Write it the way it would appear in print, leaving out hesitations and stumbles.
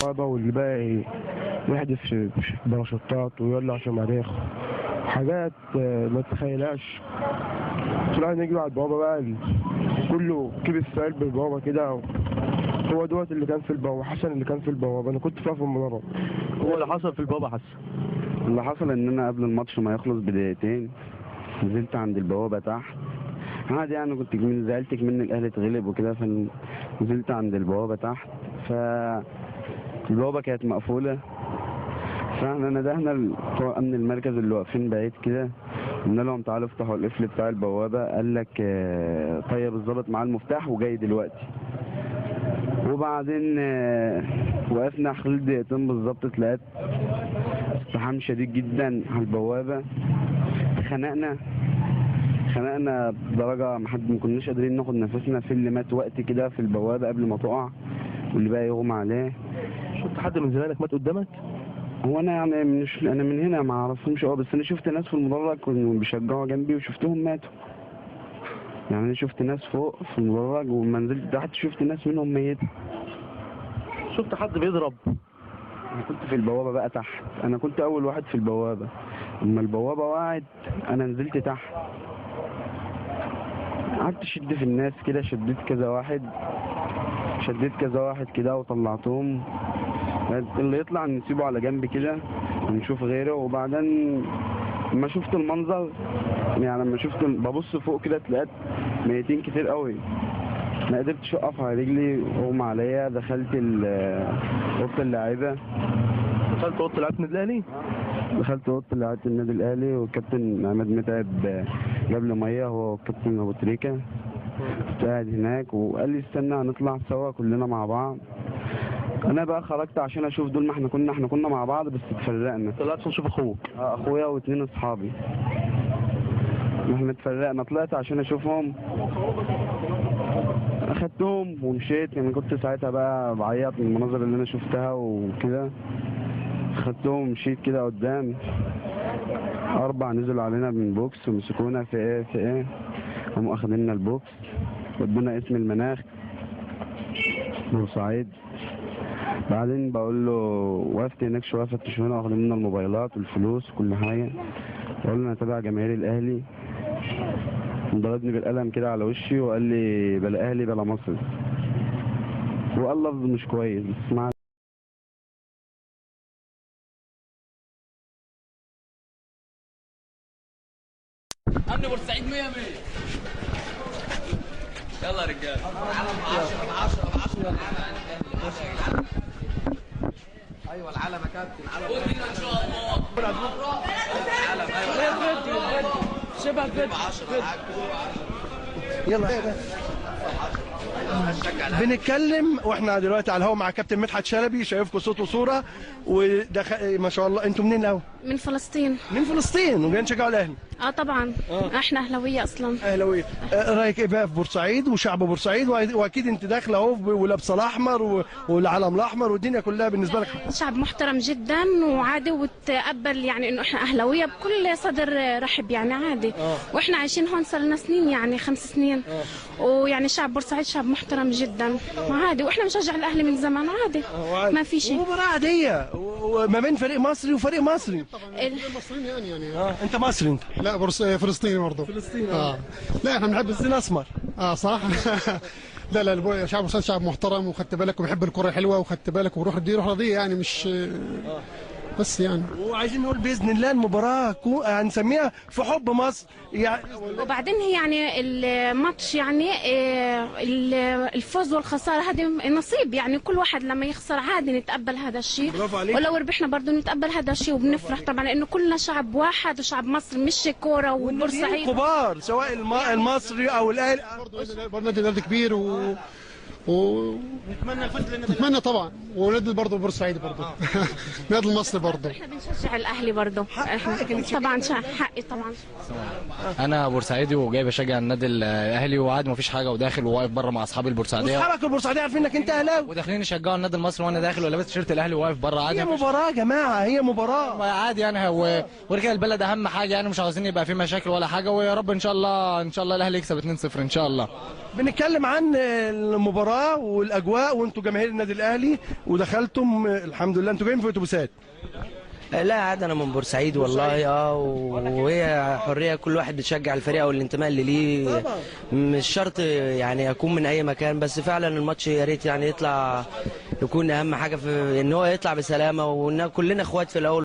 واللي بقى يحدف في باراشوتات ويولع شماريخ حاجات ما تتخيلهاش. طلعنا نجري على البوابه بقى، كله كبس في قلب البوابه كده. هو دوت اللي كان في البوابه، حسن اللي كان في البوابه، انا كنت فيها في المدرج. هو اللي حصل في البوابه حسن؟ اللي حصل ان انا قبل الماتش ما يخلص بدقيقتين نزلت عند البوابه تحت عادي، يعني كنت زعلت من الاهلي اتغلب وكده، فنزلت عند البوابه تحت، فالبوابه كانت مقفوله، فاحنا ندهنا بتوع امن المركز اللي واقفين بعيد كده، قلنا لهم تعالوا افتحوا القفل بتاع البوابه. قال لك طيب الظابط معاه المفتاح وجاي دلوقتي. وبعدين وقفنا خلال دقيقتين بالظبط، اتلقيت ازدحام شديد جدا على البوابه. خنقنا بدرجه ما كناش قادرين ناخد نفسنا. في اللي مات وقت كده في البوابه قبل ما تقع، واللي بقى يغمى عليه. شفت حد من زمايلك مات قدامك؟ هو انا يعني انا من هنا ما اعرفهمش بس انا شفت ناس في المدرج كانوا بيشجعوا جنبي وشفتهم ماتوا. يعني انا شفت ناس فوق في المدرج ولما نزلت تحت شفت ناس منهم ميته. شفت حد بيضرب؟ انا كنت في البوابه بقى تحت، انا كنت اول واحد في البوابه. لما البوابه وقعت انا نزلت تحت، قعدت اشد في الناس كده، شديت كذا واحد كده وطلعتهم. اللي يطلع نسيبه على جنب كده ونشوف غيره. وبعدين لما شفت المنظر، يعني لما شفت ببص فوق كده اتلقيت ميتين كتير قوي، ما قدرتش اقف على رجلي واغمى عليا. دخلت اوضه اللعيبه. دخلت اوضه لعيبه النادي الاهلي؟ دخلت اوضه لعيبه النادي الاهلي، والكابتن عماد متعب جاب لي ميه، هو والكابتن ابو تريكه. كنت قاعد هناك وقال لي استنى هنطلع سوا كلنا مع بعض. انا بقى خرجت عشان اشوف دول، ما احنا كنا مع بعض بس اتفرقنا. طلعت عشان اشوف اخوك؟ اخويا واثنين اصحابي. احنا اتفرقنا، طلعت عشان اشوفهم، اخدتهم ومشيت. يعني كنت ساعتها بقى بعيط من المناظر اللي انا شفتها وكده. اخدتهم ومشيت كده قدام. 4 نزلوا علينا من بوكس ومسكونا في ايه قاموا اخدنا البوكس ودونا اسم المناخ بورسعيد. بعدين بقول له وقفت هناك شويه فتشونا واخدين منا الموبايلات والفلوس وكل حاجه. بقول له انا تابع جماهير الاهلي. ضربني بالقلم كده على وشي وقال لي بلا اهلي بلا مصر. وقال لفظ مش كويس بس مع امن بورسعيد 100 100. يلا يا رجاله العلم ب 10 ب 10 العلم. ايوه العلم يا كابتن، العلم ان شاء الله. العلم ايوه شبه ب 10 يلا بنتكلم واحنا دلوقتي على الهوا مع كابتن مدحت شلبي، شايفكم صوت وصوره. ما شاء الله انتم منين الاول؟ من فلسطين. من فلسطين وجايين تشجعوا الاهلي؟ طبعا. احنا اهلاويه اصلا. اهلاويه. رايك ايه بقى في بورسعيد وشعب بورسعيد؟ واكيد انت داخله اهو ولابسه الاحمر والعلم الاحمر والدنيا كلها بالنسبه لك. شعب محترم جدا وعادي، وتقبل يعني انه احنا اهلاويه بكل صدر رحب، يعني عادي. واحنا عايشين هون صار لنا سنين، يعني 5 سنين. ويعني شعب بورسعيد شعب محترم جدا عادي، واحنا بنشجع الاهلي من زمان عادي. ما في شيء. مباراه عاديه وما بين فريق مصري وفريق مصري. مصريين يعني انت مصري انت؟ لا فلسطيني برضه. فلسطيني. لا احنا بنحب الزين اسمر. صح. لا شعب بورسعيد شعب محترم، وخدت بالك وبيحب الكره الحلوه، وخدت بالك وبروح روح رضيه يعني مش بس يعني. وعايزين نقول باذن الله المباراه هنسميها في حب مصر يعني. وبعدين هي يعني الماتش يعني الفوز والخساره هذه نصيب، يعني كل واحد لما يخسر عادي نتقبل هذا الشيء، ولو ربحنا برضه نتقبل هذا الشيء وبنفرح طبعا، لانه كلنا شعب واحد وشعب مصر، مش كوره وبورسعيد كبار سواء المصري او الاهلي. برضه نادي كبير نتمنى طبعا، ونادي برضه بورسعيد برضه. نادي المصري برضه. احنا بنشجع الاهلي برضه طبعا، حقي طبعا. انا بورسعيدي وجاي بشجع النادي الاهلي وعادي مفيش حاجه، وداخل وواقف بره مع اصحابي البورسعيديه. واصحابك البورسعيديه عارفين انك انت اهلاوي وداخلين يشجعوا النادي المصري، وانا داخل ولابس تيشيرت الاهلي وواقف بره عادي. هي مباراه يا جماعه، هي مباراه عادي يعني. ورجال البلد اهم حاجه يعني، مش عاوزين يبقى في مشاكل ولا حاجه، ويا رب ان شاء الله الاهلي يكسب 2-0 ان شاء الله. بنتكلم عن المباراه المباراه والاجواء، وانتوا جماهير النادي الاهلي ودخلتم الحمد لله. انتوا جايين في اتوبيسات؟ لا عادي، انا من بورسعيد والله. وهي حريه، كل واحد بيشجع الفريق او الانتماء اللي ليه، مش شرط يعني اكون من اي مكان. بس فعلا الماتش يا ريت يعني يطلع، يكون اهم حاجه في ان هو يطلع بسلامه، وان كلنا اخوات في الاول.